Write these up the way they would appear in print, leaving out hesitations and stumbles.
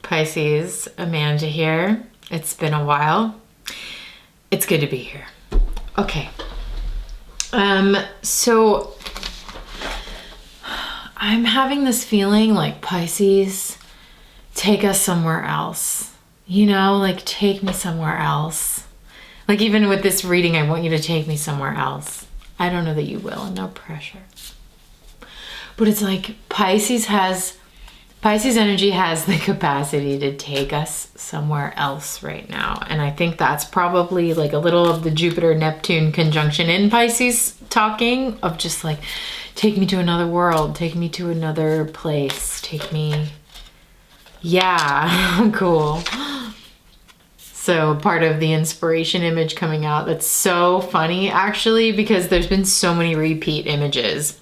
Pisces, Amanda here. It's been a while. It's good to be here. Okay. So I'm having this feeling like Pisces, take us somewhere else. You know, like take me somewhere else. Like even with this reading, I want you to take me somewhere else. I don't know that you will, no pressure. But it's like Pisces energy has the capacity to take us somewhere else right now. And I think that's probably like a little of the Jupiter-Neptune conjunction in Pisces talking of just like, take me to another world, take me to another place, take me, yeah, cool. So part of the inspiration image coming out, that's so funny actually, because there's been so many repeat images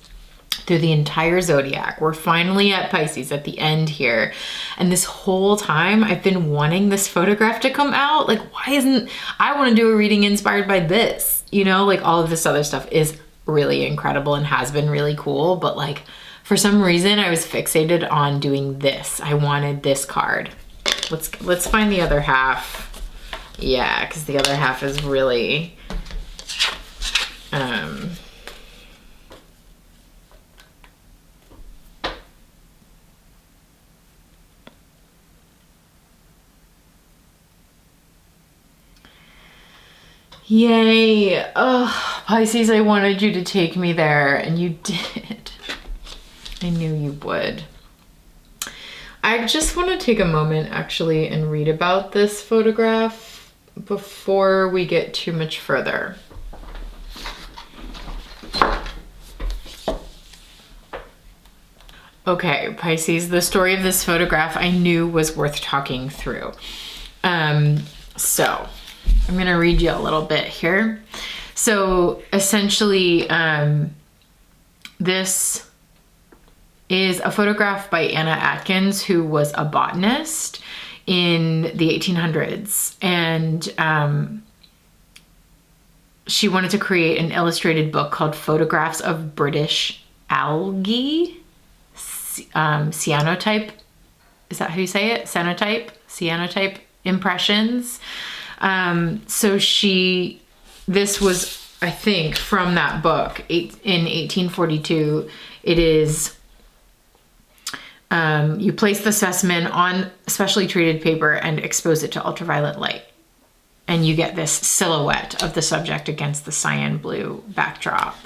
through the entire zodiac. We're finally at Pisces at the end here. And this whole time I've been wanting this photograph to come out. Like, why isn't, I want to do a reading inspired by this, you know, like all of this other stuff is really incredible and has been really cool. But like, for some reason I was fixated on doing this. I wanted this card. Let's find the other half. Yeah, because the other half is really, yay. Oh, Pisces, I wanted you to take me there and you did. I knew you would. I just want to take a moment actually and read about this photograph before we get too much further. Okay, Pisces, the story of this photograph I knew was worth talking through. So I'm gonna read you a little bit here. So essentially, this is a photograph by Anna Atkins, who was a botanist in the 1800s. And she wanted to create an illustrated book called Photographs of British Algae, cyanotype. Is that how you say it? Cyanotype impressions. So this was, I think, from that book in 1842. It is, you place the specimen on specially treated paper and expose it to ultraviolet light. And you get this silhouette of the subject against the cyan blue backdrop.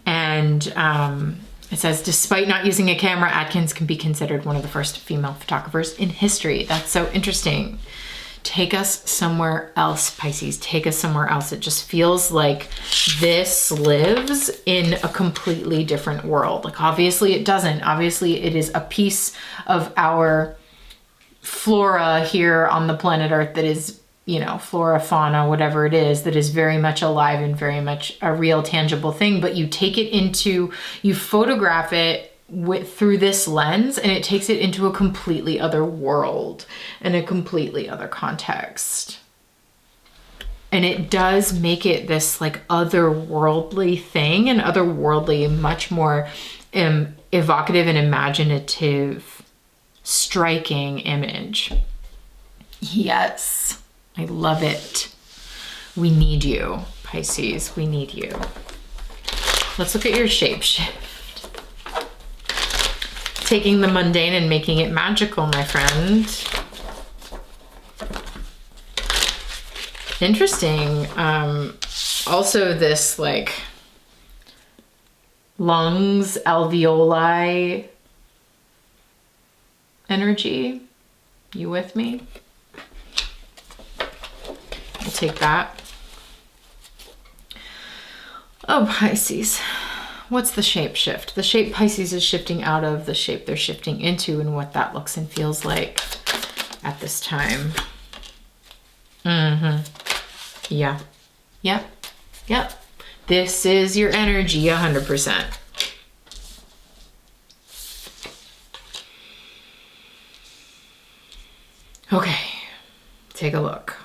And it says, despite not using a camera, Atkins can be considered one of the first female photographers in history. That's so interesting. Take us somewhere else, Pisces. Take us somewhere else. It just feels like this lives in a completely different world. Like obviously it doesn't. Obviously it is a piece of our flora here on the planet Earth that is, you know, flora, fauna, whatever it is, that is very much alive and very much a real tangible thing. But you take it into, you photograph it through this lens, and it takes it into a completely other world and a completely other context. And it does make it this like otherworldly thing, and otherworldly, much more evocative and imaginative, striking image. Yes, I love it. We need you, Pisces. We need you. Let's look at your shapeshift. Taking the mundane and making it magical, my friend. Interesting. Also this like lungs, alveoli energy. You with me? I'll take that. Oh, Pisces. What's the shape shift? The shape Pisces is shifting out of, the shape they're shifting into, and what that looks and feels like at this time. Yeah. Yep. This is your energy 100%. Okay, take a look.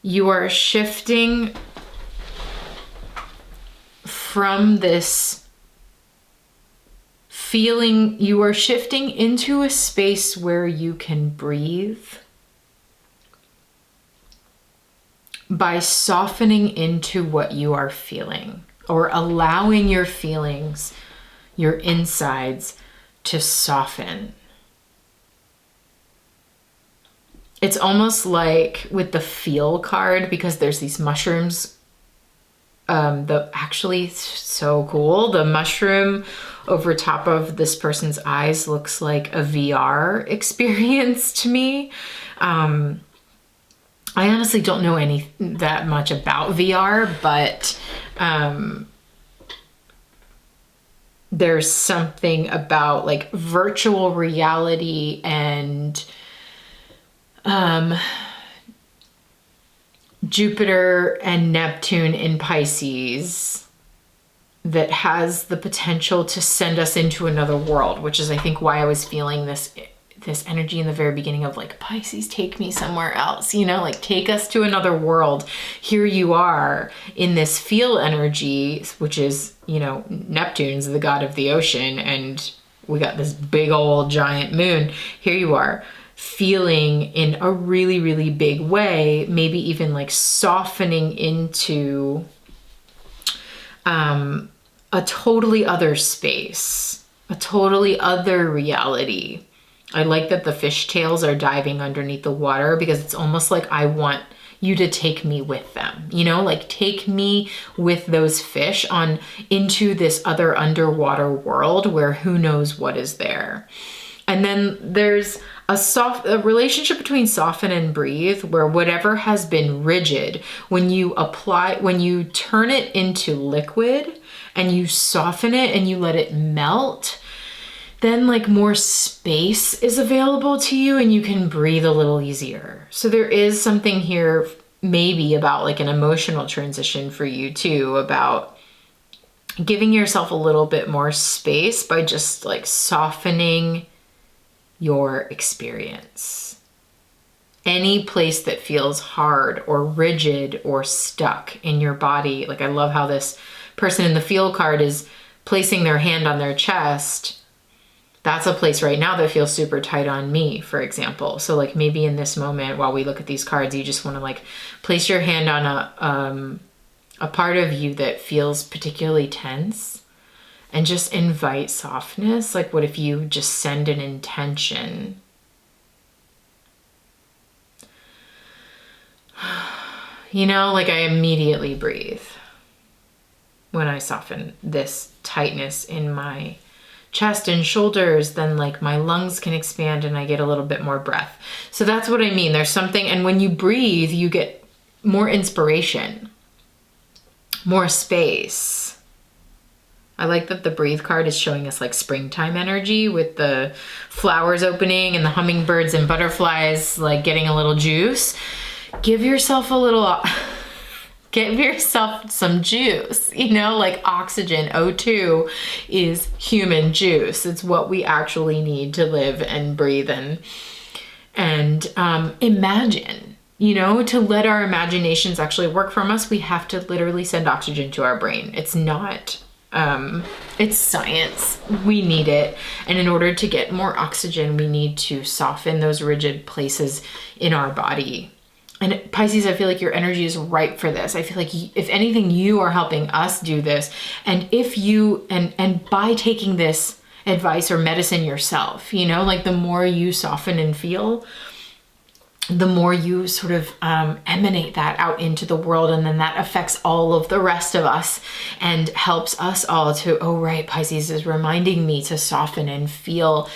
You are shifting from this you are shifting into a space where you can breathe by softening into what you are feeling, or allowing your feelings, your insides, to soften. It's almost like with the feel card, because there's these mushrooms, actually so cool. The mushroom over top of this person's eyes looks like a VR experience to me. I honestly don't know that much about VR, but there's something about like virtual reality and Jupiter and Neptune in Pisces that has the potential to send us into another world, which is, I think, why I was feeling this energy in the very beginning of like, Pisces, take me somewhere else, you know, like take us to another world. Here you are in this feel energy, which is, you know, Neptune's the god of the ocean, and we got this big old giant moon. Here you are feeling in a really, really big way, maybe even like softening into a totally other space, a totally other reality. I like that the fishtails are diving underneath the water, because it's almost like I want you to take me with them, you know, like take me with those fish on into this other underwater world where who knows what is there. And then there's a relationship between soften and breathe, where whatever has been rigid, when you turn it into liquid and you soften it and you let it melt, then like more space is available to you and you can breathe a little easier. So there is something here maybe about like an emotional transition for you too, about giving yourself a little bit more space by just like softening your experience. Any place that feels hard or rigid or stuck in your body. Like I love how this person in the feel card is placing their hand on their chest. That's a place right now that feels super tight on me, for example. So like maybe in this moment while we look at these cards, you just want to like place your hand on a part of you that feels particularly tense. And just invite softness. Like what if you just send an intention? You know, like I immediately breathe when I soften this tightness in my chest and shoulders. Then like my lungs can expand and I get a little bit more breath. So that's what I mean. There's something, and when you breathe, you get more inspiration, more space. I like that the breathe card is showing us like springtime energy with the flowers opening and the hummingbirds and butterflies like getting a little juice. Give yourself some juice, you know, like oxygen, O2 is human juice. It's what we actually need to live and breathe and imagine. You know, to let our imaginations actually work from us, we have to literally send oxygen to our brain. It's not... it's science. We need it. And in order to get more oxygen, we need to soften those rigid places in our body. And Pisces, I feel like your energy is ripe for this. I feel like if anything, you are helping us do this. And if you, and by taking this advice or medicine yourself, you know, like the more you soften and feel, the more you sort of emanate that out into the world, and then that affects all of the rest of us and helps us all to, oh right, Pisces is reminding me to soften and feel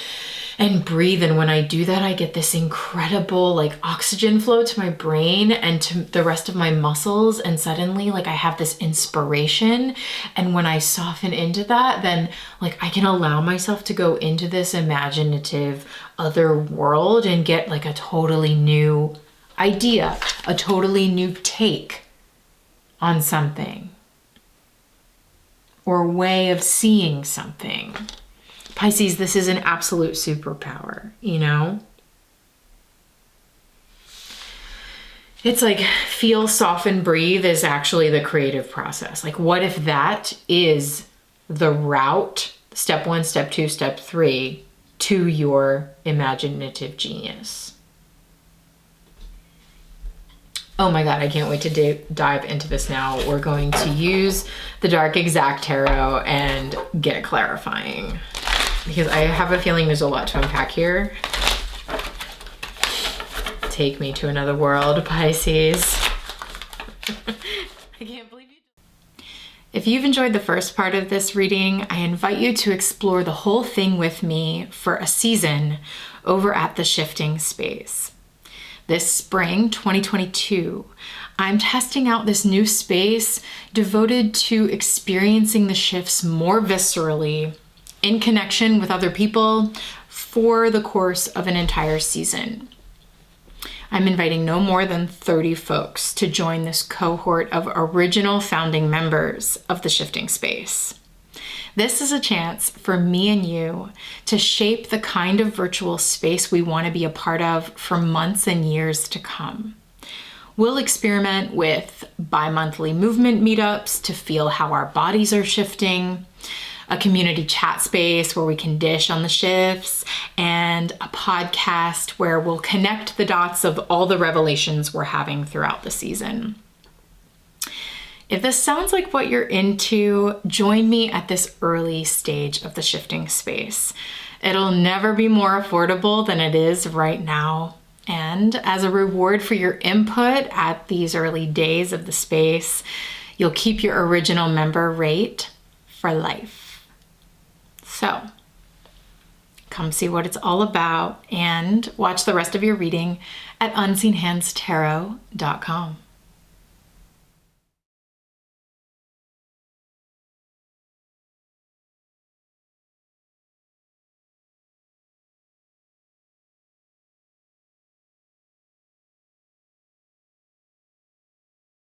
and breathe. And when I do that, I get this incredible like oxygen flow to my brain and to the rest of my muscles. And suddenly like I have this inspiration. And when I soften into that, then like I can allow myself to go into this imaginative other world and get like a totally new idea, a totally new take on something or way of seeing something. Pisces, this is an absolute superpower, you know? It's like feel, soften, breathe is actually the creative process. Like what if that is the route step 1, step 2, step 3 to your imaginative genius. Oh my God, I can't wait to dive into this now. We're going to use the Dark Exact Tarot and get clarifying, because I have a feeling there's a lot to unpack here. Take me to another world, Pisces. I can't believe you. If you've enjoyed the first part of this reading, I invite you to explore the whole thing with me for a season over at the Shifting Space. This spring, 2022, I'm testing out this new space devoted to experiencing the shifts more viscerally in connection with other people for the course of an entire season. I'm inviting no more than 30 folks to join this cohort of original founding members of the Shifting Space. This is a chance for me and you to shape the kind of virtual space we want to be a part of for months and years to come. We'll experiment with bi-monthly movement meetups to feel how our bodies are shifting, a community chat space where we can dish on the shifts, and a podcast where we'll connect the dots of all the revelations we're having throughout the season. If this sounds like what you're into, join me at this early stage of the Shifting Space. It'll never be more affordable than it is right now. And as a reward for your input at these early days of the space, you'll keep your original member rate for life. So, come see what it's all about and watch the rest of your reading at unseenhandstarot.com.